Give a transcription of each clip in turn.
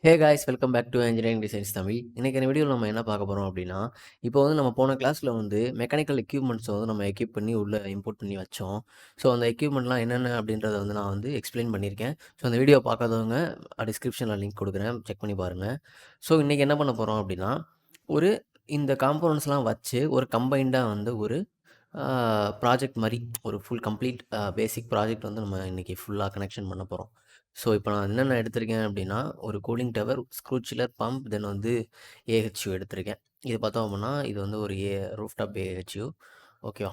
Hey guys welcome back to Engineering Designs Tamil. இன்றைக்கான வீடியோவில் நம்ம என்ன பார்க்க போகிறோம் அப்படின்னா, இப்போ வந்து நம்ம போன கிளாஸில் வந்து மெக்கானிக்கல் எக்யூப்மெண்ட்ஸை வந்து நம்ம எக்யூப் பண்ணி உள்ளே இம்போர்ட் பண்ணி வச்சோம். ஸோ அந்த எக்யூப்மெண்ட்லாம் என்னென்ன அப்படின்றத வந்து நான் வந்து எக்ஸ்பிளைன் பண்ணியிருக்கேன். ஸோ அந்த வீடியோ பார்க்காதவங்க டிஸ்கிரிப்ஷனில் லிங்க் கொடுக்குறேன், செக் பண்ணி பாருங்கள். ஸோ இன்றைக்கி என்ன பண்ண போகிறோம் அப்படின்னா, ஒரு இந்த காம்போனன்ட்ஸ்லாம் வச்சு ஒரு கம்பைண்டாக வந்து ஒரு ப்ராஜெக்ட் மாதிரி ஒரு ஃபுல் கம்ப்ளீட் பேசிக் ப்ராஜெக்ட் வந்து நம்ம இன்றைக்கி ஃபுல்லாக கனெக்ஷன் பண்ண போகிறோம். ஸோ இப்போ நான் என்னென்ன எடுத்திருக்கேன் அப்படின்னா, ஒரு cooling tower, screw chiller, pump, then வந்து ஏஹெச்யூ எடுத்திருக்கேன். இது பார்த்தோம் அப்படின்னா, இது வந்து ஒரு ரூஃப்டாப் ஏஹெச்யூ. ஓகேவா?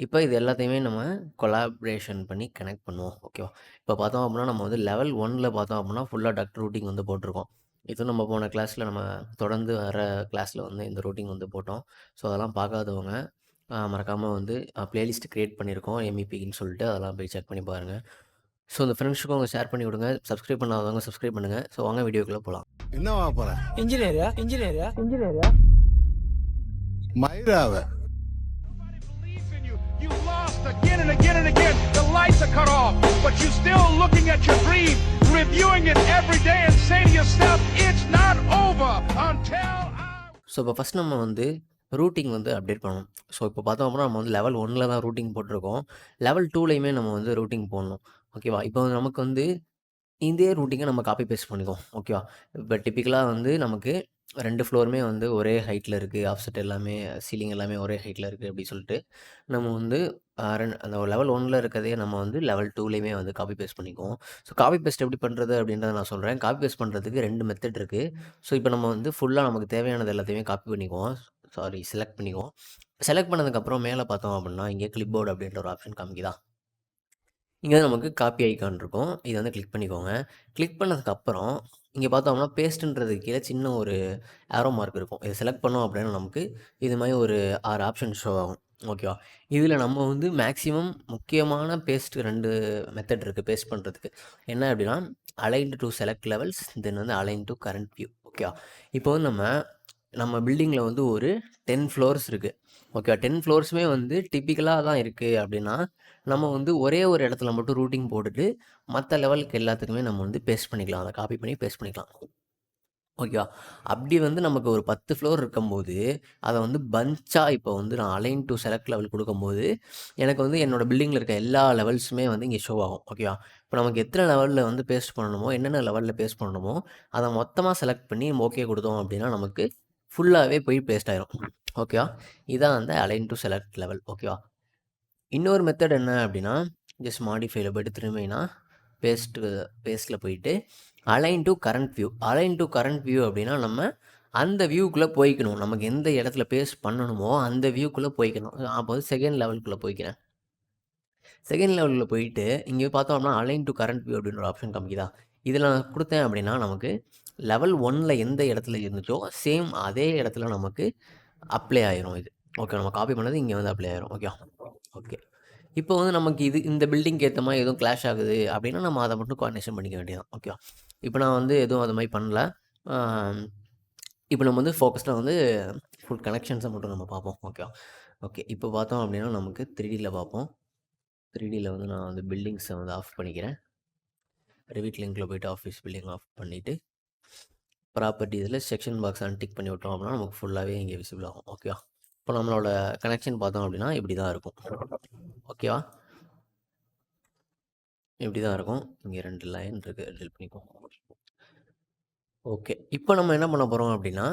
இப்போ இது எல்லாத்தையுமே நம்ம கொலாபரேஷன் பண்ணி கனெக்ட் பண்ணுவோம். ஓகேவா? இப்போ பார்த்தோம் அப்படின்னா, நம்ம வந்து லெவல் 1ல பார்த்தோம் அப்படின்னா, ஃபுல்லாக டக்ட் ரூட்டிங் வந்து போட்டிருக்கோம். இது நம்ம போன கிளாஸில் நம்ம தொடர்ந்து வர கிளாஸில் வந்து இந்த ரூட்டிங் வந்து போட்டோம். ஸோ அதெல்லாம் பார்க்காதவங்க மறக்காமல் வந்து பிளேலிஸ்ட் க்ரியேட் பண்ணியிருக்கோம் எம்இபின்னு சொல்லிட்டு, அதெல்லாம் போய் செக் பண்ணி பாருங்கள். ஸோ இந்த ஃப்ரெண்ட்ஸுக்கும் அவங்க ஷேர் பண்ணி விடுங்க. சப்ஸ்கிரைப் பண்ணாதவங்க சப்ஸ்கிரைப் பண்ணுங்கள். ஸோ வாங்க வீடியோக்குள்ளே போகலாம். என்னவா போற இன்ஜினியரா மயிராவ You lost again and again and again. The lights are cut off, but you're still looking at your dream, reviewing it every day and say to yourself, it's not over until so இப்போ first நம்ம வந்து routing வந்து update பண்ணணும். So இப்போ பார்த்தோம் அப்படின்னா நம்ம வந்து லெவல் 1ல் தான் ரூட்டிங் போட்டிருக்கோம். லெவல் 2லையுமே நம்ம வந்து ரூட்டிங் போடணும். ஓகேவா? இப்போ நமக்கு வந்து இதே ரூட்டிங்கை நம்ம காப்பி பேஸ்ட் பண்ணிக்குவோம். ஓகேவா? இப்போ டிப்பிக்கலாக வந்து நமக்கு 2 ஃப்ளோருமே வந்து ஒரே ஹைட்டில் இருக்குது. ஆஃப்செட் எல்லாமே, சீலிங் எல்லாமே ஒரே ஹைட்டில் இருக்குது அப்படி சொல்லிட்டு நம்ம வந்து அந்த லெவல் 1ல் இருக்கிறதையே நம்ம வந்து லெவல் 2லையுமே வந்து காப்பி பேஸ்ட் பண்ணிக்குவோம். ஸோ காப்பி பேஸ்ட் எப்படி பண்ணுறது அப்படின்றத நான் சொல்கிறேன். காப்பி பேஸ்ட் பண்ணுறதுக்கு 2 மெத்தட் இருக்குது. ஸோ இப்போ நம்ம வந்து ஃபுல்லாக நமக்கு தேவையானது எல்லாத்தையுமே காப்பி பண்ணிக்குவோம். செலக்ட் பண்ணிக்குவோம். செலக்ட் பண்ணதுக்கப்புறம் மேலே பார்த்தோம் அப்படின்னா, இங்கே கிளிப் போர்டு அப்படின்ற ஒரு ஆப்ஷன் காமிக்குதா? இங்கே நமக்கு காப்பி ஐக்கான் இருக்கும். இதை வந்து கிளிக் பண்ணிக்கோங்க. கிளிக் பண்ணதுக்கப்புறம் இங்கே பார்த்தோம்னா பேஸ்ட்டுன்றதுக்கு கீழே சின்ன ஒரு ஆரோ மார்க் இருக்கும். இதை செலக்ட் பண்ணோம் அப்படின்னா நமக்கு இது மாதிரி ஒரு 6 ஆப்ஷன் ஷோ ஆகும். ஓகேவா? இதில் நம்ம வந்து மேக்ஸிமம் முக்கியமான பேஸ்ட் 2 மெத்தட் இருக்குது பேஸ்ட் பண்ணுறதுக்கு. என்ன அப்படின்னா, அலைன்டு டு செலக்ட் லெவல்ஸ், தென் வந்து அலைன் டு கரண்ட் வியூ. ஓகேவா? இப்போ வந்து நம்ம பில்டிங்கில் வந்து ஒரு 10 ஃப்ளோர்ஸ் இருக்குது. ஓகேவா? 10 ஃப்ளோர்ஸுமே வந்து டிப்பிக்கலாக தான் இருக்குது அப்படின்னா, நம்ம வந்து ஒரே ஒரு இடத்துல மட்டும் ரூட்டிங் போட்டுட்டு மற்ற லெவலுக்கு எல்லாத்துக்குமே நம்ம வந்து பேஸ்ட் பண்ணிக்கலாம். அதை காப்பி பண்ணி பேஸ்ட் பண்ணிக்கலாம். ஓகேவா? அப்படி வந்து நமக்கு ஒரு 10 ஃப்ளோர் இருக்கும்போது, அதை வந்து பஞ்சாக இப்போ வந்து நான் அலைன் டு செலக்ட் லெவல் கொடுக்கும்போது, எனக்கு வந்து என்னோடய பில்டிங்கில் இருக்க எல்லா லெவல்ஸுமே வந்து இங்கே ஷோ ஆகும். ஓகேவா? இப்போ நமக்கு எத்தனை லெவலில் வந்து பேஸ்ட் பண்ணணுமோ, என்னென்ன லெவலில் பேஸ்ட் பண்ணணுமோ, அதை மொத்தமாக செலக்ட் பண்ணி ஓகே கொடுத்தோம் அப்படின்னா நமக்கு ஃபுல்லாகவே போய் பேஸ்ட் ஆயிரும். ஓகேவா? இதான் அந்த அலைன் டு செலக்ட் லெவல். ஓகேவா? இன்னொரு மெத்தட் என்ன அப்படின்னா, ஜஸ்ட் மாடிஃபைல போய்ட்டு திரும்பினா பேஸ்ட்டில் போயிட்டு align to current view. Align to current view அப்படின்னா நம்ம அந்த வியூக்குள்ளே போய்க்கணும். நமக்கு எந்த இடத்துல பேஸ்ட் பண்ணணுமோ அந்த வியூக்குள்ளே போய்க்கணும். அப்போ வந்து செகண்ட் லெவலுக்குள்ளே போய்க்கிறேன். செகண்ட் லெவலில் போயிட்டு இங்கே பார்த்தோம்னா அலைன் டு கரண்ட் வியூ அப்படின்ற ஆப்ஷன் காமிக்குதா? இதில் நான் கொடுத்தேன் அப்படின்னா நமக்கு லெவல் 1ல் எந்த இடத்துல இருந்துச்சோ சேம் அதே இடத்துல நமக்கு அப்ளை ஆயிரும் இது. ஓகே, நம்ம காப்பி பண்ணது இங்கே வந்து அப்ளை ஆயிரும். ஓகே. இப்போ வந்து நமக்கு இந்த பில்டிங்க்கு ஏற்ற மாதிரி எதுவும் கிளாஷ் ஆகுது அப்படின்னா நம்ம அதை மட்டும் கோஆர்டினேஷன் பண்ணிக்க வேண்டியதான். ஓகேவா? இப்போ நான் வந்து எதுவும் அது மாதிரி பண்ணல. இப்போ நம்ம வந்து ஃபோக்கஸ்டாக வந்து ஃபுல் கனெக்ஷன்ஸை மட்டும் நம்ம பார்ப்போம். ஓகே. இப்போ பார்த்தோம் அப்படின்னா நமக்கு 3Dயில் பார்ப்போம். 3Dயில் வந்து நான் வந்து பில்டிங்ஸை வந்து ஆஃப் பண்ணிக்கிறேன். ரிவிட் லிங்கில் போய்ட்டு ஆஃபீஸ் பில்டிங் ஆஃப் பண்ணிவிட்டு ப்ராப்பர்ட்டிஸில் செக்ஷன் பாக்ஸ் அன்டிக் பண்ணி விட்டோம் அப்படின்னா நமக்கு ஃபுல்லாகவே இங்கே விசிபிள் ஆகும். ஓகேவா? இப்போ நம்மளோட கனெக்ஷன் பார்த்தோம் அப்படின்னா இப்படி தான் இருக்கும். ஓகேவா? இப்படி தான் இருக்கும். இங்கே 2 லைன் இருக்குது, ஹெல்ப் பண்ணிக்கோங்க. ஓகே, இப்போ நம்ம என்ன பண்ண போகிறோம் அப்படின்னா,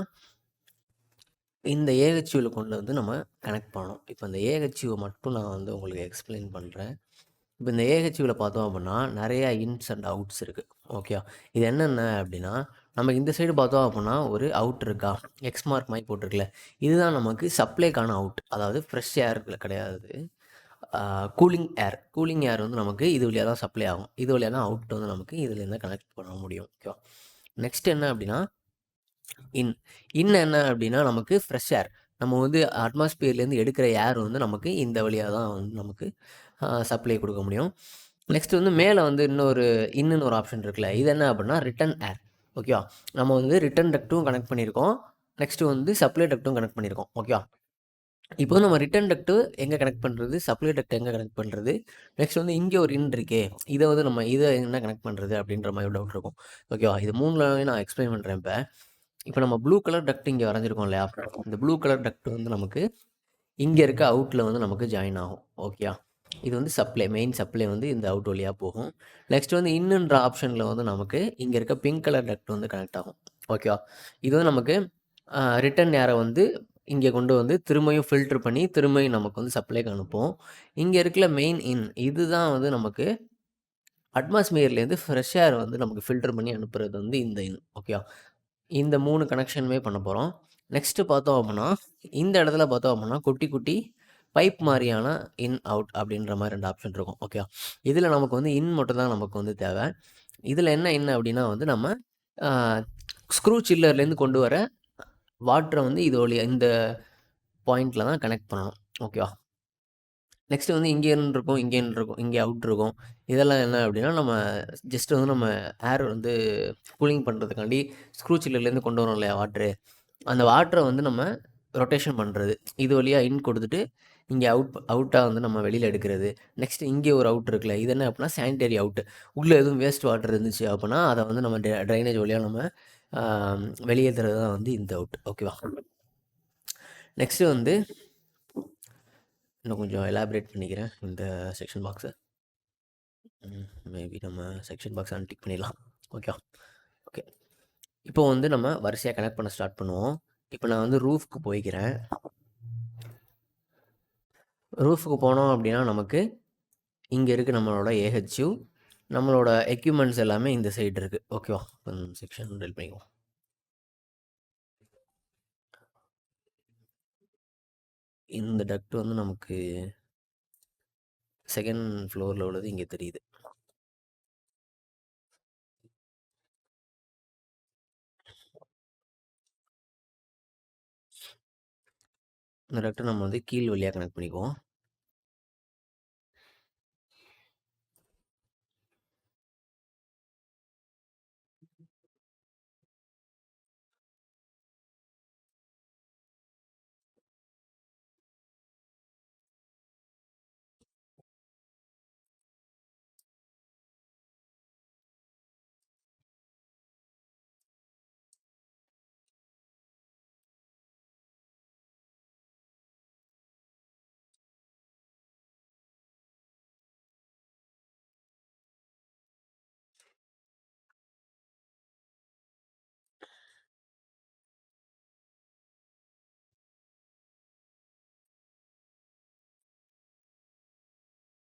இந்த ஏஹெச்யூவில் கொண்டு வந்து நம்ம கனெக்ட் பண்ணணும். இப்போ இந்த ஏஹெச்யூவை மட்டும் நான் வந்து உங்களுக்கு எக்ஸ்பிளைன் பண்ணுறேன். இப்போ இந்த ஏஹெச்யூவில் பார்த்தோம் அப்படின்னா நிறையா இன்ஸ் அண்ட் அவுட்ஸ் இருக்குது. ஓகேவா? இது என்னென்ன அப்படின்னா, நமக்கு இந்த சைடு பார்த்தோம் அப்படின்னா ஒரு அவுட் இருக்கா, எக்ஸ் மார்க் மாதிரி போட்டிருக்குல்ல, இதுதான் நமக்கு சப்ளைக்கான அவுட். அதாவது ஃப்ரெஷ் ஏருக்குள்ள கிடையாது, கூலிங் ஏர் வந்து நமக்கு இது வழியாக தான் சப்ளை ஆகும். இது வழியாக தான் அவுட் வந்து நமக்கு இதுலேருந்து கனெக்ட் பண்ண முடியும். ஓகேவா? நெக்ஸ்ட் என்ன அப்படின்னா, என்ன அப்படின்னா நமக்கு ஃப்ரெஷ் ஏர். நம்ம வந்து அட்மாஸ்பியர்லேருந்து எடுக்கிற ஏர் வந்து நமக்கு இந்த வழியாக தான் வந்து நமக்கு சப்ளை கொடுக்க முடியும். நெக்ஸ்ட் வந்து மேலே வந்து இன்னொரு ஒரு ஆப்ஷன் இருக்குல்ல, இது என்ன அப்படின்னா ரிட்டன் ஏர். ஓகேவா? நம்ம வந்து ரிட்டன் டக்ட்டும் கனெக்ட் பண்ணியிருக்கோம். நெக்ஸ்ட்டு வந்து சப்ளை டக்ட்டும் கனெக்ட் பண்ணியிருக்கோம். ஓகேவா? இப்போ நம்ம ரிட்டர்ன் டக்ட் எங்கே கனெக்ட் பண்ணுறது, சப்ளை டக்ட் எங்கே கனெக்ட் பண்ணுறது, நெக்ஸ்ட் வந்து இங்கே ஒரு இன் இருக்கே, இதை வந்து நம்ம இதை என்ன கனெக்ட் பண்ணுறது அப்படின்ற மாதிரி டவுட் இருக்கும். ஓகேவா, இது 3 நான் எக்ஸ்பிளைன் பண்ணுறேன். இப்போ நம்ம ப்ளூ கலர் டக்ட் இங்கே வரைஞ்சிருக்கோம் இல்லையா, இந்த ப்ளூ கலர் டக்ட் வந்து நமக்கு இங்கே இருக்க அவுட்டில் வந்து நமக்கு ஜாயின் ஆகும். ஓகேயா, இது வந்து சப்ளை, மெயின் சப்ளை வந்து இந்த அவுட் வழியாக போகும். நெக்ஸ்ட் வந்து இன்னுன்ற ஆப்ஷனில் வந்து நமக்கு இங்கே இருக்க பிங்க் கலர் டக்ட் வந்து கனெக்ட் ஆகும். ஓகேவா, இது வந்து நமக்கு ரிட்டன் ஏரை வந்து இங்கே கொண்டு வந்து திரும்பியும் ஃபில்ட்ரு பண்ணி திரும்பியும் நமக்கு வந்து சப்ளைக்கு அனுப்போம். இங்கே இருக்கிற மெயின் இன் இதுதான் வந்து நமக்கு அட்மாஸ்பியர்லேருந்து ஃப்ரெஷ் ஏர் வந்து நமக்கு ஃபில்டர் பண்ணி அனுப்புறது வந்து இந்த இன். ஓகேவா, இந்த 3 கனெக்ஷனுமே பண்ண போகிறோம். நெக்ஸ்ட்டு பார்த்தோம் அப்படின்னா இந்த இடத்துல பார்த்தோம் அப்படின்னா குட்டி குட்டி பைப் மாதிரியான இன் அவுட் அப்படின்ற மாதிரி 2 ஆப்ஷன் இருக்கும். ஓகேவா, இதில் நமக்கு வந்து இன் மட்டும் தான் நமக்கு வந்து தேவை. இதில் என்ன அப்படின்னா வந்து நம்ம ஸ்க்ரூ சில்லர்லேருந்து கொண்டு வர வாட்டரை வந்து இது வழியா இந்த பாயிண்டில் தான் கனெக்ட் பண்ணணும். ஓகேவா, நெக்ஸ்ட்டு வந்து இங்கே இன் இருக்கும், இங்கே இன் இருக்கும், இங்கே அவுட் இருக்கும். இதெல்லாம் என்ன அப்படின்னா நம்ம ஜஸ்ட் வந்து நம்ம ஏர் வந்து கூலிங் பண்ணுறதுக்காண்டி ஸ்க்ரூ சில்லர்லேருந்து கொண்டு வரோம் இல்லையா வாட்ரு, அந்த வாட்டரை வந்து நம்ம ரொட்டேஷன் பண்ணுறது. இது வழியாக இன் கொடுத்துட்டு இங்கே அவுட்டாக வந்து நம்ம வெளியில் எடுக்கிறது. நெக்ஸ்ட்டு இங்கே ஒரு அவுட் இருக்குல்ல, இது என்ன அப்படின்னா சானிடரி அவுட்டு. உள்ளே எதுவும் வேஸ்ட் வாட்டர் இருந்துச்சு அப்படின்னா அதை வந்து நம்ம ட்ரைனேஜ் வழியாக நம்ம வெளியேற்றுறது தான் வந்து இந்த அவுட். ஓகேவா, நெக்ஸ்ட்டு வந்து இன்னும் கொஞ்சம் எலாபரேட் பண்ணிக்கிறேன் இந்த செக்ஷன் பாக்ஸை. மேபி நம்ம செக்ஷன் பாக்ஸ் அன்டிக் பண்ணிடலாம். ஓகே ஓகே, இப்போ வந்து நம்ம வரிசையாக கனெக்ட் பண்ண ஸ்டார்ட் பண்ணுவோம். இப்போ நான் வந்து ரூஃப்க்கு போய்க்கிறேன். ரூஃபுக்கு போனோம் அப்படின்னா நமக்கு இங்கே இருக்குது நம்மளோட ஏஹெச்யூ, நம்மளோட எக்யூப்மெண்ட்ஸ் எல்லாமே இந்த சைடு இருக்குது. ஓகேவா, செக்ஷன் டெல் பண்ணிக்குவோம். இந்த டக்ட் வந்து நமக்கு செகண்ட் ஃப்ளோரில் உள்ளது இங்கே தெரியுது. இந்த டக்ட் நம்ம வந்து கீழ் வழியாக கனெக்ட் பண்ணிக்குவோம்.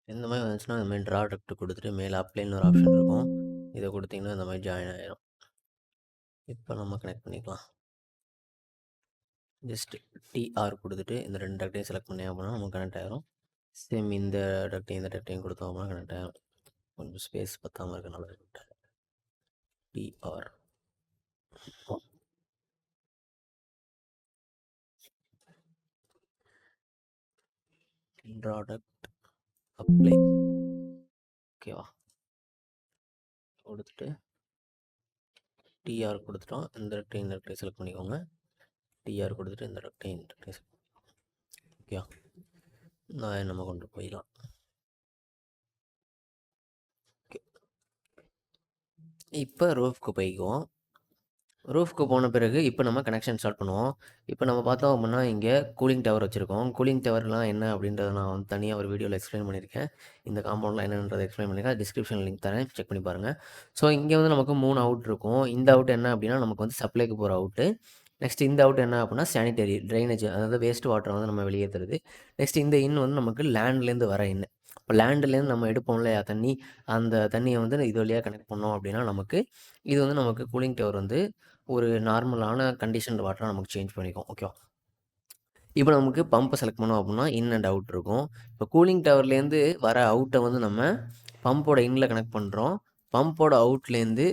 இந்த மாதிரி வந்துச்சுன்னா இந்த மாதிரி ட்ரா டக்ட் கொடுத்துட்டு மேலே அப்ளைன்னு ஒரு ஆப்ஷன் இருக்கும், இதை கொடுத்தீங்கன்னா இந்த மாதிரி ஜாயின் ஆகிடும். இப்போ நம்ம கனெக்ட் பண்ணிக்கலாம். ஜஸ்ட் டிஆர் கொடுத்துட்டு இந்த 2 டக்டையும் செலக்ட் பண்ணி அப்படின்னா நமக்கு கனெக்ட் ஆகிரும். சேம் இந்த டக்டையும் கொடுத்தோம் அப்படின்னா கனெக்ட் ஆகிரும். கொஞ்சம் ஸ்பேஸ் பத்தாமல் இருக்கனால டிஆர் ப்ராடக்ட் அப்ளை. ஓகேவா, கொடுத்துட்டு டிஆர் கொடுத்துட்டோம். இந்த டக்டையும் செலக்ட் பண்ணிக்கோங்க. டிஆர் கொடுத்துட்டு இந்த டக்டையும் ஓகேவா, நான் நம்ம கொண்டு போயிடலாம். ஓகே, இப்போ ரூஃப்க்கு போய்க்குவோம். ரூஃப்க்கு போன பிறகு இப்போ நம்ம கனெக்ஷன் ஸ்டார்ட் பண்ணுவோம். இப்போ நம்ம பார்த்தோம் அப்படின்னா இங்கே கூலிங் டவர் வச்சுருக்கோம். கூலிங் டவர்லாம் என்ன அப்படின்றத நான் வந்து தனியாக ஒரு வீடியோவில் எக்ஸ்பிளைன் பண்ணியிருக்கேன். இந்த காம்பவுண்ட்லாம் என்னன்றதை எக்ஸ்பிளைன் பண்ணியிருக்கேன். டிஸ்கிரிப்ஷன் லிங்க் தரேன், செக் பண்ணி பாருங்கள். ஸோ இங்கே வந்து நமக்கு 3 அவுட் இருக்கும். இந்த அவுட் என்ன அப்படின்னா நமக்கு வந்து சப்ளைக்கு போகிற அவுட்டு. நெக்ஸ்ட் இந்த அவுட் என்ன அப்படின்னா சானிடரி ட்ரைனேஜ், அதாவது வேஸ்ட் வாட்டரை வந்து நம்ம வெளியேற்றுறது. நெக்ஸ்ட் இந்த இன் வந்து நமக்கு லேண்ட்லேருந்து வர இன். இப்போ லேண்ட்லேருந்து நம்ம எடுப்போம் இல்லையா தண்ணி, அந்த தண்ணியை வந்து இது வழியாக கனெக்ட் பண்ணோம் அப்படின்னா நமக்கு இது வந்து நமக்கு கூலிங் டவர் வந்து ஒரு நார்மலான கண்டிஷன் வாட்டரை நமக்கு சேஞ்ச் பண்ணிக்கும். ஓகேவா, இப்போ நமக்கு பம்பை செலக்ட் பண்ணோம் அப்படின்னா இன் அண்ட் அவுட் இருக்கும். இப்போ கூலிங் டவர்லேருந்து வர அவுட்டை வந்து நம்ம பம்போட இன்னில் கனெக்ட் பண்ணுறோம். பம்போட அவுட்லேருந்து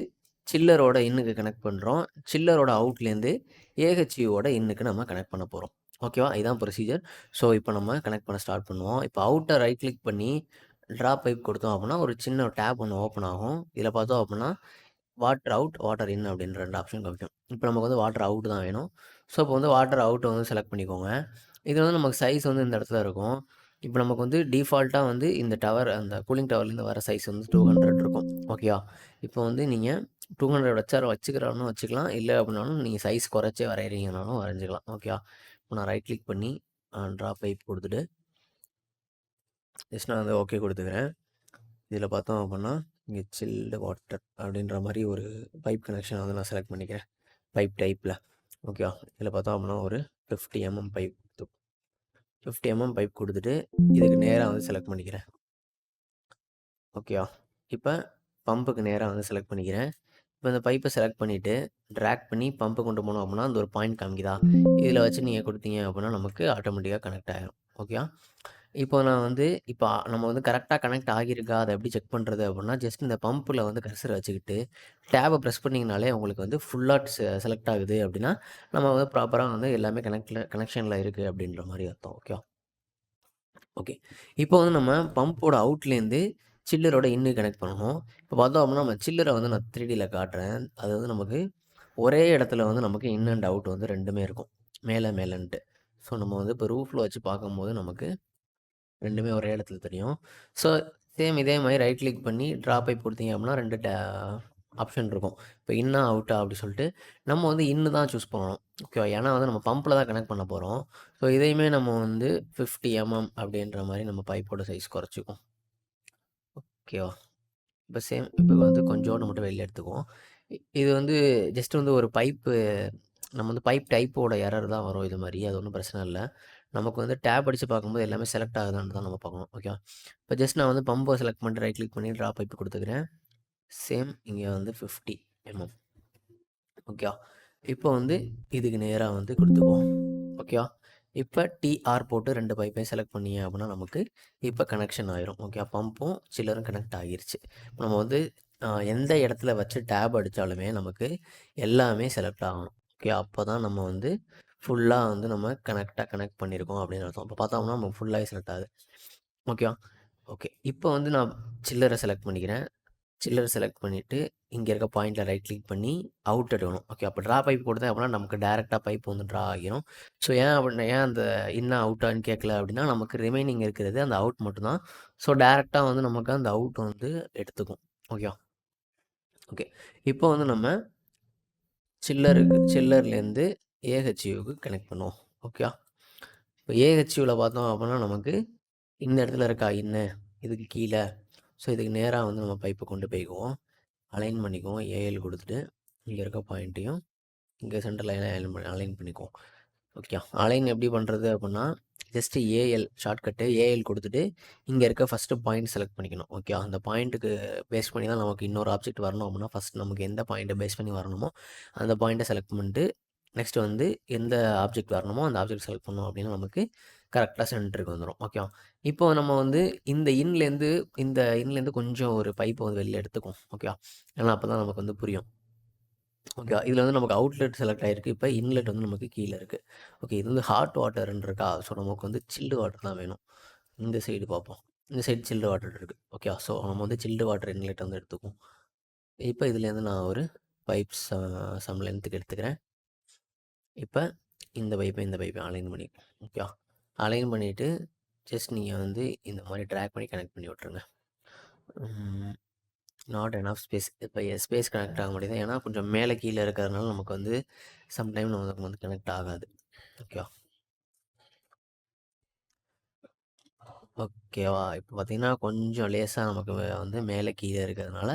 சில்லரோட இன்னுக்கு கனெக்ட் பண்ணுறோம். சில்லரோட அவுட்லேருந்து ஏஹெச்யூவோட இன்னுக்கு நம்ம கனெக்ட் பண்ண போகிறோம். ஓகேவா, இதுதான் ப்ரொசீஜர். ஸோ இப்போ நம்ம கனெக்ட் பண்ண ஸ்டார்ட் பண்ணுவோம். இப்போ அவுட்டை ரைட் கிளிக் பண்ணி ட்ரா பைப் கொடுத்தோம் அப்படின்னா ஒரு சின்ன டேப் ஒன்று ஓப்பன் ஆகும். இதில் பார்த்தோம் அப்படின்னா வாட்டர் அவுட், வாட்டர் இன் அப்படின்ற 2 ஆப்ஷன் காமிக்கும். இப்போ நமக்கு வந்து வாட்டர் அவுட் தான் வேணும். ஸோ இப்போ வந்து வாட்டர் அவுட்டை வந்து செலக்ட் பண்ணிக்கோங்க. இது வந்து நமக்கு சைஸ் வந்து இந்த இடத்துல இருக்கும். இப்போ நமக்கு வந்து டிஃபால்ட்டா வந்து இந்த டவர் அந்த கூலிங் டவர்லேருந்து வர சைஸ் வந்து 200 இருக்கும். ஓகேவா? இப்போ வந்து நீங்க 200 வச்சுக்கிறனாலும் வச்சுக்கலாம். இல்ல அப்படின்னாலும் நீங்க சைஸ் குறைச்சே வரையறீங்கனாலும் வரைஞ்சுக்கலாம். ஓகேவா? இப்போ நான் ரைட் கிளிக் பண்ணி ட்ரா பைப் குடுத்துட்டு, ஜஸ்ட் நான் வந்து ஓகே குடுத்துக்கிறேன். இதில பார்த்தோம் அப்படின்னா, இங்கே சில்டு வாட்டர் அப்படின்ற மாரி ஒரு பைப் கனெக்ஷன வந்து நான் செலக்ட் பண்ணிக்கிறேன். பைப் டைப்ல. ஓகேவா? இதில பார்த்தோம் அப்படின்னா ஒரு 50 பைப் 50 பைப் குடுத்துட்டு, இதுக்கு நேரா வந்து செலக்ட் பண்ணிக்கிறேன். ஓகேவா? இப்ப பம்புக்கு நேரா வந்து செலக்ட் பண்ணிக்கிறேன். இப்ப இந்த பைப்ப செலக்ட் பண்ணிட்டு, டிராக் பண்ணி பம்ப கொண்டு போனோம் அப்படின்னா, அந்த ஒரு பாயிண்ட் காமிக்குதா? இதில வச்சு நீங்க குடுத்தீங்க அப்படின்னா, நமக்கு ஆட்டோமேட்டிக்கா கனெக்ட் ஆயிரும். ஓகேவா? இப்போ நான் வந்து இப்ப நம்ம வந்து கரெக்ட்டா கனெக்ட் ஆகியிருக்கா? அத எப்படி செக் பண்றது அப்படின்னா, ஜஸ்ட் இந்த பம்புல வந்து கர்சர வச்சுக்கிட்டு, டேப பிரஸ் பண்ணீங்கனாலே உங்களுக்கு வந்து ஃபுல்லா செலக்ட் ஆகுது அப்படின்னா, நம்ம வந்து ப்ராப்பரா வந்து எல்லாமே கனெக்ஷன்ல இருக்கு அப்படின்ற மாரி அர்த்தம். ஓகேவா? ஓகே. இப்போ வந்து நம்ம பம்போட அவுட்லேருந்து சில்லரோட இன்னு கனெக்ட் பண்ணணும். இப்போ பார்த்தோம் அப்படின்னா, நம்ம சில்லர வந்து நான் 3Dல காட்டுறேன். அது வந்து நமக்கு ஒரே இடத்துல வந்து நமக்கு இன் அண்ட் அவுட் வந்து 2மே இருக்கும். மேலன்ட்டு. ஸோ நம்ம வந்து இப்போ ரூஃப்ல வச்சு பார்க்கும்போது நமக்கு 2மே ஒரே இடத்துல தெரியும். ஸோ சேம் இதே மாரி ரைட் கிளிக் பண்ணி ட்ரா பைப் குடுத்தீங்க அப்படின்னா 2 ஆப்ஷன் இருக்கும். இப்போ இன்னா, அவுட்டா அப்படி சொல்லிட்டு நம்ம வந்து இன்னு தான் சூஸ் பண்ணணும். ஓகேவா? ஏன்னா வந்து நம்ம பம்பில தான் கனெக்ட் பண்ண போறோம். ஸோ இதையுமே நம்ம வந்து 50 அப்படின்ற மாரி நம்ம பைப்போட சைஸ் குறைச்சுக்குவோம். ஓகேவா? இப்போ வந்து கொஞ்சோண்டு மட்டும் வெளில எடுத்துக்குவோம். இது வந்து ஜஸ்ட் வந்து ஒரு பைப்பு நம்ம வந்து பைப் டைப்போட எரர் தான் வரும் இது மாரி. அது ஒண்ணும் பிரச்சனை இல்ல. நமக்கு வந்து டேப் அடிச்சு பார்க்கும்போது எல்லாமே செலக்ட் ஆகுதான்னு தான் நம்ம பார்க்கணும். ஓகேவா? இப்போ ஜஸ்ட் நான் வந்து பம்ப செலக்ட் பண்ணிட்டு ரைட் கிளிக் பண்ணி ட்ரா பைப் குடுத்துக்கிறேன். சேம் இங்க வந்து 50 ஓகேவா? இப்போ வந்து இதுக்கு நேரா வந்து குடுத்துக்குவோம். ஓகேவா? இப்ப டிஆர் போட்டு 2 பைப்பையும் செலக்ட் பண்ணீங்க அப்படின்னா, நமக்கு இப்ப கனெக்ஷன் ஆயிரும். ஓகே. பம்பும் சில்லரும் கனெக்ட் ஆகிருச்சு. நம்ம வந்து எந்த இடத்துல வச்சு டேப் அடிச்சாலுமே நமக்கு எல்லாமே செலக்ட் ஆகணும். ஓகே. அப்பதான் நம்ம வந்து ஃபுல்லா வந்து நம்ம கனெக்ட் பண்ணியிருக்கோம் அப்படின்னு அர்த்தம். இப்ப பார்த்தோம்னா நமக்கு ஃபுல்லாவே செலக்ட் ஆகுது. ஓகேவா? ஓகே. இப்போ வந்து நான் சில்லர செலக்ட் பண்ணிக்கிறேன். சில்லர் செலக்ட் பண்ணிட்டு, இங்க இருக்க பாயிண்ட்ல ரைட் கிளிக் பண்ணி அவுட் எடுக்கணும். ஓகே. அப்ப ட்ரா பைப் கொடுத்தேன் அப்படின்னா, நமக்கு டைரக்ட்டா பைப் வந்து ட்ரா ஆகிரும். ஸோ ஏன் அந்த இன்னா, அவுட்டான்னு கேட்கல அப்படின்னா, நமக்கு ரிமைனிங் இருக்கிறது அந்த அவுட் மட்டும் தான். ஸோ டைரக்ட்டா வந்து நமக்கு அந்த அவுட் வந்து எடுத்துக்கும். ஓகேவா? ஓகே. இப்போ வந்து நம்ம சில்லர்லேருந்து ஏஹெச்யூக்கு கனெக்ட் பண்ணுவோம். ஓகேவா? இப்போ ஏஹெச்யூல பார்த்தோம் அப்படின்னா, நமக்கு இந்த இடத்துல இருக்கா இன்னு, இதுக்கு கீழ. ஸோ இதுக்கு நேரா வந்து நம்ம பைப்ப கொண்டு போய்க்குவோம். அலைன் பண்ணிக்குவோம். ஏஎல் குடுத்துட்டு, இங்க இருக்க பாயிண்ட்டையும், இங்க சென்டர் லைனா அலைன் பண்ணிக்குவோம். ஓகே. அலைன் எப்படி பண்ணுறது அப்படின்னா, ஜஸ்ட் ஏஎல் ஷார்ட்கட்டு ஏஎல் குடுத்துட்டு, இங்க இருக்க ஃபர்ஸ்ட்டு பாயிண்ட் செலக்ட் பண்ணிக்கணும். ஓகே. அந்த பாயிண்ட்டுக்கு பேஸ் பண்ணி தான் நமக்கு இன்னொரு ஆப்ஜெக்ட் வரணும் அப்படின்னா, ஃபர்ஸ்ட் நமக்கு எந்த பாயிண்ட்ட பேஸ் பண்ணி வரணுமோ, அந்த பாயிண்ட்ட செலக்ட் பண்ணிட்டு, நெக்ஸ்ட் வந்து எந்த ஆப்ஜெக்ட் வரணுமோ, அந்த ஆப்ஜெக்ட் செலக்ட் பண்ணோம் அப்படின்னா, நமக்கு கரெக்ட்டா சென்டருக்கு வந்துரும். ஓகேவா? இப்போ நம்ம வந்து இந்த இன்லேருந்து கொஞ்சம் ஒரு பைப்ப வந்து வெளில எடுத்துக்குவோம். ஓகேவா? ஏன்னா அப்பதான் நமக்கு வந்து புரியும். ஓகேவா? இதில வந்து நமக்கு அவுட்லெட் செலக்ட் ஆயிருக்கு. இப்ப இன்லெட் வந்து நமக்கு கீழ இருக்கு. ஓகே. இது வந்து ஹாட் வாட்டர்ன்னு இருக்கா? ஸோ நமக்கு வந்து சில்டு வாட்டர் தான் வேணும். இந்த சைடு பார்ப்போம். இந்த சைடு சில்டு வாட்டர் இருக்கு. ஓகேவா? ஸோ நம்ம வந்து சில்டு வாட்டர் இன்லெட் வந்து எடுத்துக்குவோம். இப்ப இதுலேருந்து நான் ஒரு பைப் சம் லென்த்துக்கு எடுத்துக்கிறேன். இப்ப இந்த பைப்பை அலைன் பண்ணிக்குவோம். ஓகேவா? அலைன் பண்ணிட்டு, ஜஸ்ட் நீங்க வந்து இந்த மாரி டிராக் பண்ணி கனெக்ட் பண்ணி விட்டுருங்க. Not enough space. இப்போ ஸ்பேஸ் கனெக்ட் ஆக மாட்டேங்குது. ஏன்னா கொஞ்சம் மேலே கீழே இருக்கிறதுனால நமக்கு வந்து சம்டைம் நமக்கு வந்து கனெக்ட் ஆகாது. ஓகேவா? ஓகேவா? இப்போ பார்த்தீங்கன்னா கொஞ்சம் லேசாக நமக்கு வந்து மேலே கீழே இருக்கிறதுனால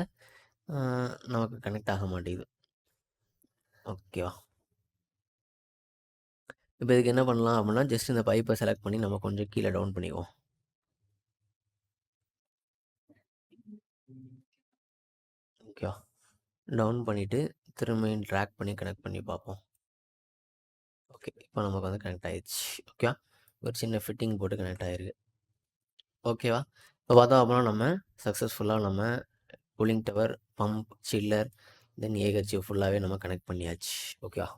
நமக்கு கனெக்ட் ஆக மாட்டேங்குது. ஓகேவா? இப்போ இதுக்கு என்ன பண்ணலாம் அப்படின்னா, ஜஸ்ட் இந்த பைப்பை செலக்ட் பண்ணி நம்ம கொஞ்சம் கீழே டவுன் பண்ணிக்குவோம். ஓகேவா? டவுன் பண்ணிவிட்டு திரும்பியும் ட்ராக் பண்ணி கனெக்ட் பண்ணி பார்ப்போம். ஓகே. இப்போ நமக்கு வந்து கனெக்ட் ஆயிடுச்சு. ஓகேவா? ஒரு சின்ன ஃபிட்டிங் போட்டு கனெக்ட் ஆயிருக்கு. ஓகேவா? இப்போ பார்த்தோம் அப்படின்னா நம்ம சக்ஸஸ்ஃபுல்லாக நம்ம கூலிங் டவர், பம்ப், சில்லர், தென் ஏஹெச்யூ ஃபுல்லாகவே நம்ம கனெக்ட் பண்ணியாச்சு. ஓகேவா?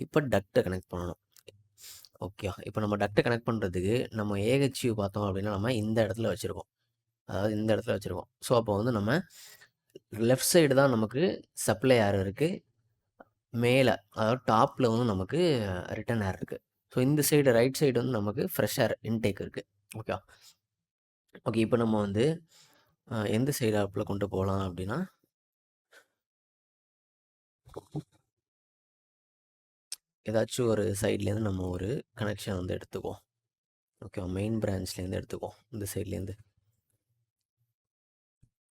இப்போ டக்ட்டை கனெக்ட் பண்ணணும். ஓகேவா? இப்போ நம்ம டக்ட்டை கனெக்ட் பண்ணுறதுக்கு நம்ம ஏஹெச்யூ பார்த்தோம் அப்படின்னா நம்ம இந்த இடத்துல வச்சுருக்கோம். அதாவது இந்த இடத்துல வச்சுருக்கோம். ஸோ அப்போ வந்து நம்ம லெஃப்ட் சைடு தான் நமக்கு சப்ளை ஏர் இருக்குது. மேலே அதாவது டாப்பில் வந்து நமக்கு ரிட்டர்ன் ஏர் இருக்குது. ஸோ இந்த சைடு ரைட் சைடு வந்து நமக்கு ஃப்ரெஷ் ஏர் இன்டேக் இருக்குது. Okay okay. இப்போ நம்ம வந்து எந்த சைடு ஆப்பில் கொண்டு போகலாம் அப்படின்னா, ஏதாச்சும் ஒரு சைட்லேருந்து நம்ம ஒரு கனெக்ஷன் வந்து எடுத்துக்குவோம். ஓகேவா, மெயின் பிரான்ச்லேருந்து எடுத்துக்குவோம். இந்த சைட்லேருந்து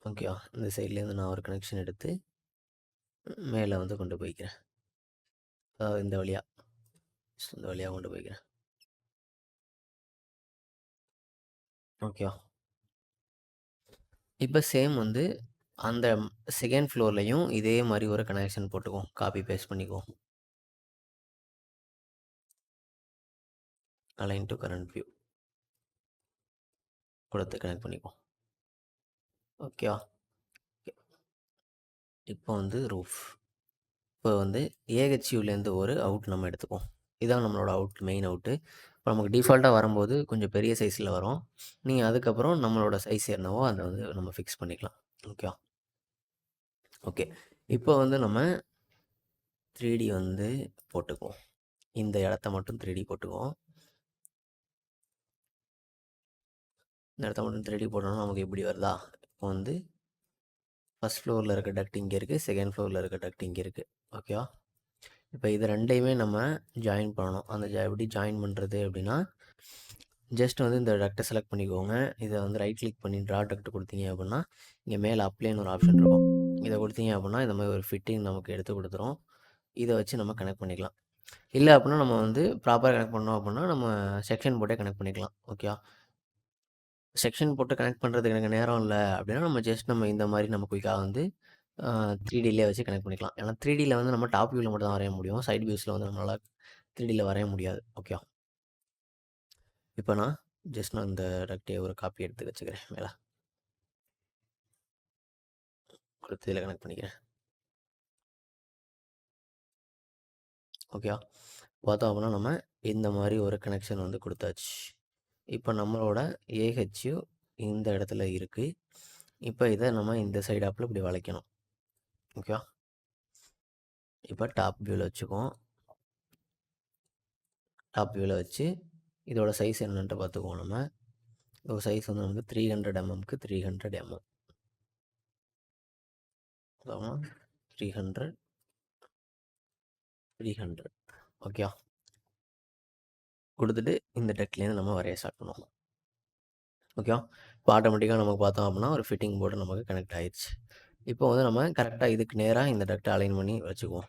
ஓகேவா, இந்த சைட்லேருந்து நான் ஒரு கனெக்ஷன் எடுத்து மேலே வந்து கொண்டு போய்க்கிறேன். அதாவது இந்த வழியாக கொண்டு போய்க்கிறேன். ஓகேவா, இப்போ சேம் வந்து அந்த செகண்ட் ஃப்ளோர்லேயும் இதே மாதிரி ஒரு கனெக்ஷன் போட்டுக்குவோம். காப்பி பேஸ்ட் பண்ணிக்குவோம். அலைன் டு கரண்ட் வியூ கொடுத்து கனெக்ட் பண்ணிக்குவோம். ஓகேவா, இப்போ வந்து ரூஃப். இப்போ வந்து ஏஹெச்யூலேருந்து ஒரு அவுட் நம்ம எடுத்துக்குவோம். இதான் நம்மளோட அவுட், மெயின் அவுட்டு. இப்போ நமக்கு டிஃபால்ட்டாக வரும்போது கொஞ்சம் பெரிய சைஸில் வரும். நீங்கள் அதுக்கப்புறம் நம்மளோட சைஸ் என்னவோ அதை வந்து நம்ம ஃபிக்ஸ் பண்ணிக்கலாம். ஓகேவா, ஓகே. இப்போ வந்து நம்ம 3D வந்து போட்டுக்குவோம். இந்த இடத்த மட்டும் 3D போட்டுக்குவோம். இந்த இடத்த மட்டும் 3D போட்டோம்னா நமக்கு எப்படி வருதா? இப்போ வந்து ஃபஸ்ட் ஃப்ளோரில் இருக்க டக்ட் இங்கே இருக்குது, செகண்ட் ஃப்ளோரில் இருக்க டக்ட் இங்கே இருக்குது. ஓகேவா, இப்போ இது ரெண்டையுமே நம்ம ஜாயின் பண்ணணும். அந்த எப்படி ஜாயின் பண்ணுறது அப்படின்னா, ஜஸ்ட் வந்து இந்த டக்டை செலக்ட் பண்ணிக்கோங்க. இதை வந்து ரைட் கிளிக் பண்ணி ட்ரா டக்ட் கொடுத்தீங்க அப்படின்னா, இங்கே மேலே அப்ளைன்னு ஒரு ஆப்ஷன் இருக்கும். இதை கொடுத்தீங்க அப்படின்னா இந்த மாதிரி ஒரு ஃபிட்டிங் நமக்கு எடுத்து கொடுத்துரும். இதை வச்சு நம்ம கனெக்ட் பண்ணிக்கலாம். இல்லை அப்படின்னா நம்ம வந்து ப்ராப்பராக கனெக்ட் பண்ணோம் அப்படின்னா நம்ம செக்ஷன் போட்டே கனெக்ட் பண்ணிக்கலாம். ஓகே, செக்ஷன் போட்டு கனெக்ட் பண்ணுறதுக்கு எனக்கு நேரம் இல்லை அப்படின்னா நம்ம ஜஸ்ட் நம்ம இந்த மாதிரி நம்ம குயிக்காக வந்து 3Dலே வச்சு கனெக்ட் பண்ணிக்கலாம். ஏன்னா 3Dயில் வந்து நம்ம டாப் வியூவில் மட்டும் தான் வரைய முடியும். சைட் வியூஸில் வந்து நம்மளால் 3Dயில் வரைய முடியாது. ஓகே, இப்போ நான் இந்த டக்டே ஒரு காப்பி எடுத்து வச்சுக்கிறேன். மேலே கொடுத்து இதில் கனெக்ட் பண்ணிக்கிறேன். ஓகே, பார்த்தோம் அப்படின்னா நம்ம இந்த மாதிரி ஒரு கனெக்ஷன் வந்து கொடுத்தாச்சு. இப்போ நம்மளோட ஏஹெச்யூ இந்த இடத்துல இருக்குது. இப்போ இதை நம்ம இந்த சைடு ஆப்பில் இப்படி வளைக்கணும். ஓகே, இப்போ டாப் வியூவில் வச்சுக்குவோம். டாப் வியூவில் வச்சு இதோட சைஸ் என்னன்ட்டு பார்த்துக்குவோம். நம்ம இதோட சைஸ் வந்து நமக்கு 300 mm 300 mm 300 300 ஓகே கொடுத்துட்டு இந்த டெக்லேருந்து நம்ம வரைய ஸ்டார்ட் பண்ணுவோம். ஓகே, இப்போ ஆட்டோமேட்டிக்காக நமக்கு பார்த்தோம் அப்படின்னா ஒரு ஃபிட்டிங் போர்டு நமக்கு கனெக்ட் ஆயிடுச்சு. இப்போ வந்து நம்ம கரெக்டாக இதுக்கு நேராக இந்த டக்டை அலைன் பண்ணி வச்சுக்குவோம்.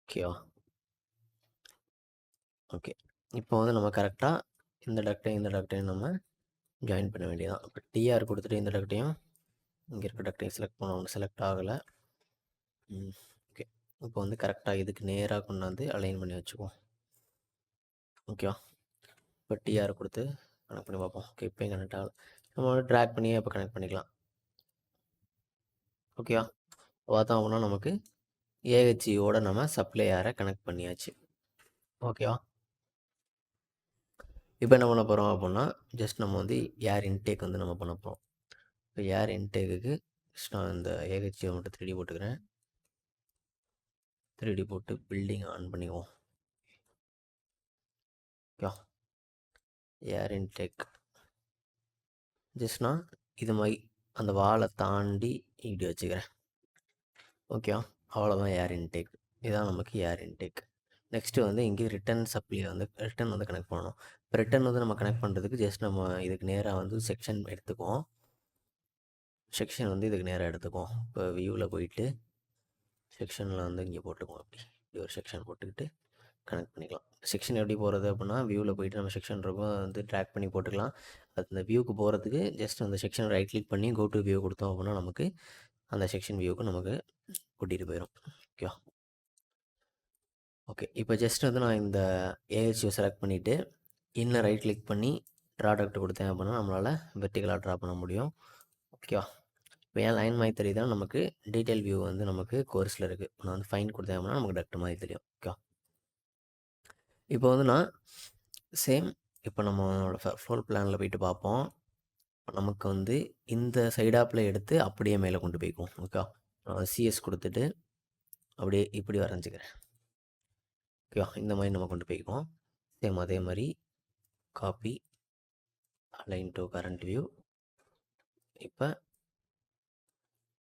ஓகேவா, ஓகே. இப்போ வந்து நம்ம கரெக்டாக இந்த டக்டையும் நம்ம ஜாயின் பண்ண வேண்டியதான். இப்போ டிஆர் கொடுத்துட்டு இந்த டக்டையும் இங்கே இருக்க டக்டையும் செலக்ட் பண்ண செலக்ட் ஆகலை. ஓகே, இப்போ வந்து கரெக்டாக இதுக்கு நேராக கொண்டாந்து அலைன் பண்ணி வச்சுக்குவோம். ஓகேவா, இப்போ டிஆர் கொடுத்து கனெக்ட் பண்ணி பார்ப்போம். ஓகே, இப்போயும் கனெக்ட் ஆகலை. நம்ம வந்து ட்ராக் பண்ணியே இப்போ கனெக்ட் பண்ணிக்கலாம். ஓகேவா, பார்த்தோம் அப்படின்னா நமக்கு ஏஹெச்இயோட நம்ம சப்ளையரை கனெக்ட் பண்ணியாச்சு. ஓகேவா, இப்போ என்ன பண்ண போகிறோம் அப்படின்னா ஜஸ்ட் நம்ம வந்து ஏர் இன்டேக் வந்து நம்ம பண்ண போகிறோம். இப்போ ஏர் இன்டேக்குக்கு நான் இந்த ஏஹெச்இயை மட்டும் 3D போட்டுக்கிறேன். 3D போட்டு பில்டிங் ஆன் பண்ணிக்குவோம். ஓகே, ஏர் இன்டேக் ஜஸ்ட் நான் இது மாதிரி அந்த வாலை தாண்டி இப்படி வச்சுக்கிறேன். ஓகே, அவ்வளோதான் ஏர் இன்டேக். இதுதான் நமக்கு ஏர் இன்டேக். நெக்ஸ்ட்டு வந்து இங்கே ரிட்டன் ரிட்டன் வந்து கனெக்ட் பண்ணணும். இப்போ ரிட்டன் வந்து நம்ம கனெக்ட் பண்ணுறதுக்கு ஜஸ்ட் நம்ம இதுக்கு நேராக வந்து செக்ஷன் எடுத்துக்குவோம். செக்ஷன் வந்து இதுக்கு நேராக எடுத்துக்குவோம். இப்போ வியூவில் போயிட்டு செக்ஷனில் வந்து இங்கே போட்டுக்குவோம். இப்படி ஒரு செக்ஷன் போட்டுக்கிட்டு கனெக்ட் பண்ணிக்கலாம். செக்ஷன் எப்படி போகிறது அப்படின்னா வியூவில் போயிட்டு நம்ம செக்ஷன் இருக்கும் வந்து ட்ராக் பண்ணி போட்டுக்கலாம். அது அந்த வியூக்கு போகிறதுக்கு ஜஸ்ட் அந்த செக்ஷன் ரைட் கிளிக் பண்ணி கோ டு வியூ கொடுத்தோம் அப்படின்னா நமக்கு அந்த செக்ஷன் வியூவுக்கு நமக்கு கூட்டிகிட்டு போயிடும். ஓகே ஓகே, இப்போ ஜஸ்ட் வந்து நான் இந்த ஏஹெச்யூ செலக்ட் பண்ணிவிட்டு இன்னும் ரைட் கிளிக் பண்ணி ட்ரா டக்ட் கொடுத்தேன் அப்படின்னா நம்மளால் வெர்டிகலாக ட்ரா பண்ண முடியும். ஓகேவா, இப்போ ஏன் லைன் மாதிரி தெரியுதுன்னா நமக்கு டீட்டெயில் வியூ வந்து நமக்கு கோர்ஸில் இருக்குது. நான் வந்து ஃபைன் கொடுத்தேன் அப்படின்னா நமக்கு டக்ட் மாதிரி தெரியும். ஓகே, இப்போ வந்து நான் சேம் இப்போ நம்மளோட ஃப்ளோர் பிளானில் போயிட்டு பார்ப்போம். நமக்கு வந்து இந்த சைடாப்பில் எடுத்து அப்படியே மேலே கொண்டு போய்க்குவோம். ஓகே, சிஎஸ் கொடுத்துட்டு அப்படியே இப்படி வரைஞ்சிக்கிறேன். ஓகேவா? இந்த மாதிரி நம்ம கொண்டு போய்க்குவோம். சேம் அதே மாதிரி copy align to current view. இப்போ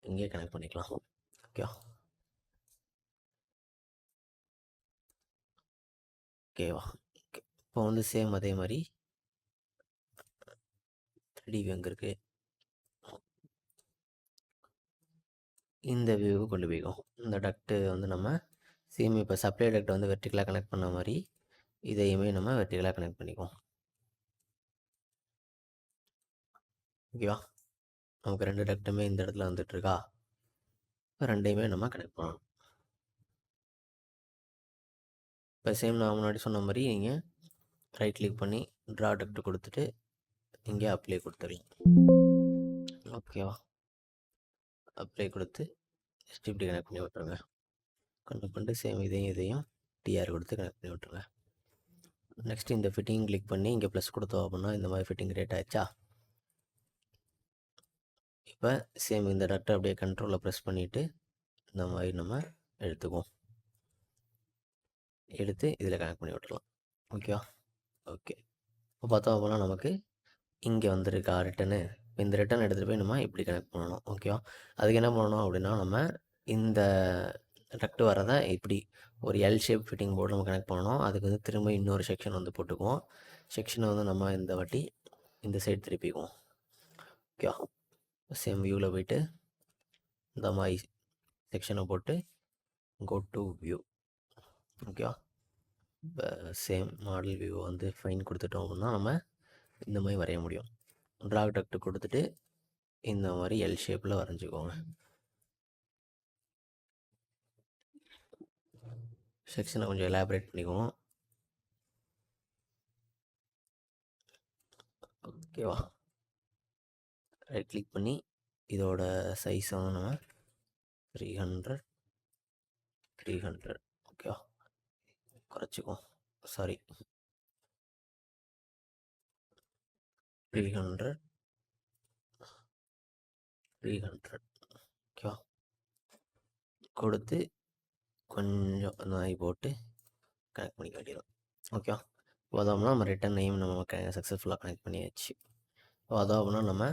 இங்கே கனெக்ட் பண்ணிக்கலாம். ஓகேவா? ஓகேவா? ஓகே. இப்போ வந்து சேம் அதே மாதிரி 3D வியூ எங்கே இருக்குது, இந்த வியூவுக்கு கொண்டு போய்க்கும். இந்த டக்ட்டு வந்து நம்ம சேம் இப்போ சப்ளை டக்ட் வந்து வெர்டிகலாக கனெக்ட் பண்ண மாதிரி இதையுமே நம்ம வெர்டிகலாக கனெக்ட் பண்ணிக்குவோம். ஓகேவா? நமக்கு 2 டக்ட்டுமே இந்த இடத்துல வந்துட்டுருக்கா. ரெண்டையுமே நம்ம கனெக்ட் பண்ணணும். இப்போ சேம் நான் முன்னாடி சொன்ன மாதிரி நீங்கள் ரைட் கிளிக் பண்ணி ட்ரா டக்ட் கொடுத்துட்டு இங்கே அப்ளை கொடுத்துடலாம். ஓகேவா? அப்ளை கொடுத்து ஜஸ்ட் இப்படி கனெக்ட் பண்ணி விட்டுருங்க. கனெக்ட் பண்ணிட்டு சேம் இதையும் டிஆர் கொடுத்து கனெக்ட் பண்ணி விட்டுருங்க. நெக்ஸ்ட் இந்த ஃபிட்டிங் கிளிக் பண்ணி இங்கே ப்ளஸ் கொடுத்தோம் அப்படின்னா இந்த மாதிரி ஃபிட்டிங் ரேட் ஆயிடுச்சா. இப்போ சேம் இந்த டக்டை அப்படியே கண்ட்ரோலில் ப்ரெஸ் பண்ணிவிட்டு இந்த மாதிரி நம்ம எடுத்துக்குவோம். எடுத்து இதில் கனெக்ட் பண்ணி விட்டுடலாம். ஓகேவா? ஓகே. இப்போ பார்த்தோம் அப்படின்னா நமக்கு இங்கே வந்துருக்கா ரிட்டனு. இந்த ரிட்டன் எடுத்துகிட்டு போய் நம்ம இப்படி கனெக்ட் பண்ணணும். ஓகேவா? அதுக்கு என்ன பண்ணணும் அப்படின்னா நம்ம இந்த டக்ட் வரதை இப்படி ஒரு எல் ஷேப் ஃபிட்டிங் போர்டு நம்ம கனெக்ட் பண்ணணும். அதுக்கு வந்து திரும்ப இன்னொரு செக்ஷன் வந்து போட்டுக்குவோம். செக்ஷனை வந்து நம்ம இந்த வாட்டி இந்த சைடு திருப்பிக்குவோம். ஓகேவா? சேம் வியூவில் போய்ட்டு இந்த மாதிரி செக்ஷனை போட்டு கோ டு வியூ. ஓகேவா? இப்போ சேம் மாடல் வியூ வந்து ஃபைன் கொடுத்துட்டோம் அப்படின்னா நம்ம இந்த மாதிரி வரைய முடியும். ட்ராக் டக்ட் கொடுத்துட்டு இந்த மாதிரி எல் ஷேப்பில் வரைஞ்சிக்கோங்க. செக்ஷனை கொஞ்சம் எலாபரேட் பண்ணிக்குவோம். ஓகேவா? ரைட் கிளிக் பண்ணி இதோட சைஸை வந்து நம்ம 300 ஓகேவா? குறைச்சிக்குவோம். சாரி 300 ஓகேவா? கொடுத்து கொஞ்சம் அந்த மாதிரி போட்டு கனெக்ட் பண்ணிக்க வேண்டியது. ஓகேவா? இப்போ அதோம்னா நம்ம ரிட்டன் நேம் நம்ம சக்ஸஸ்ஃபுல்லாக கனெக்ட் பண்ணியாச்சு. இப்போ அதோம்னா நம்ம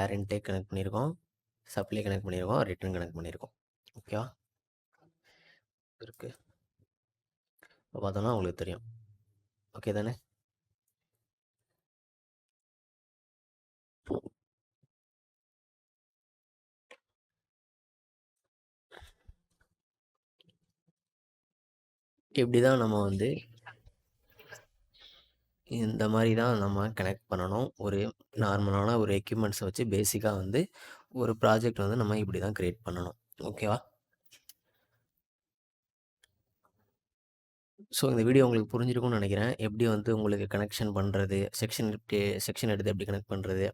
ஏர் இன்டேக் கனெக்ட் பண்ணியிருக்கோம், சப்ளை கனெக்ட் பண்ணியிருக்கோம், ரிட்டன் கனெக்ட் பண்ணியிருக்கோம். ஓகேவா? இருக்குது. இப்போ பார்த்தோம்னா உங்களுக்கு தெரியும். ஓகே தானே? இப்படி தான் நம்ம வந்து இந்த மாதிரி தான் நம்ம கனெக்ட் பண்ணணும். ஒரு நார்மலான ஒரு எக்யூப்மெண்ட்ஸை வச்சு பேசிக்காக வந்து ஒரு ப்ராஜெக்ட் வந்து நம்ம இப்படி தான் க்ரியேட் பண்ணணும். ஓகேவா? ஸோ இந்த வீடியோ உங்களுக்கு புரிஞ்சிருக்கும்னு நினைக்கிறேன். எப்படி வந்து உங்களுக்கு கனெக்ஷன் பண்ணுறது, செக்ஷன் எடுத்து எப்படி கனெக்ட் பண்ணுறது,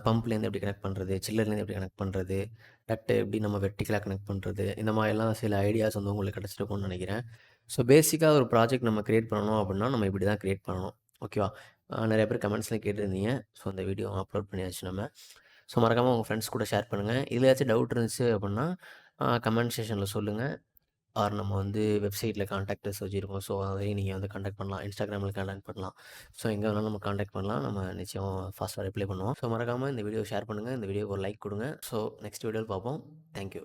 பம்ப்லேருந்து எப்படி கனெக்ட் பண்ணுறது, சில்லர்லேருந்து எப்படி கனெக்ட் பண்ணுறது, டக்டை எப்படி நம்ம வெர்டிகலாக கனெக்ட் பண்ணுறது, இந்த மாதிரிலாம் சில ஐடியாஸ் வந்து உங்களுக்கு கிடச்சிருக்கும்னு நினைக்கிறேன். ஸோ பேசிக்காக ஒரு ப்ராஜெக்ட் நம்ம க்ரியேட் பண்ணணும் அப்படின்னா நம்ம இப்படி தான் க்ரியேட் பண்ணணும். ஓகேவா? நிறைய பேர் கமெண்ட்ஸில் கேட்டிருந்தீங்க. ஸோ இந்த வீடியோ அப்லோட் பண்ணியாச்சு நம்ம. ஸோ மறக்காமல் உங்கள் ஃப்ரெண்ட்ஸ் கூட ஷேர் பண்ணுங்கள். இதில் ஏதாச்சும் டவுட் இருந்துச்சு அப்படின்னா கமெண்ட் செக்ஷனில் சொல்லுங்கள். ஆர் நம்ம வந்து வெப்சைட்டில் கான்டாக்டர்ஸ் வச்சுருக்கோம். ஸோ அதையும் நீங்கள் வந்து கான்டாக்ட் பண்ணலாம். இன்ஸ்டாகிராமில் கான்டாக்ட் பண்ணலாம். ஸோ எங்கே வேணாலும் நம்ம கான்டாக்ட் பண்ணலாம். நம்ம நிச்சயம் ஃபாஸ்ட்டாக ரிப்ளை பண்ணுவோம். ஸோ மறக்காமல் இந்த வீடியோ ஷேர் பண்ணுங்கள். இந்த வீடியோக்கு ஒரு லைக் கொடுங்க. ஸோ நெக்ஸ்ட் வீடியோவில் பார்ப்போம். தேங்க்யூ.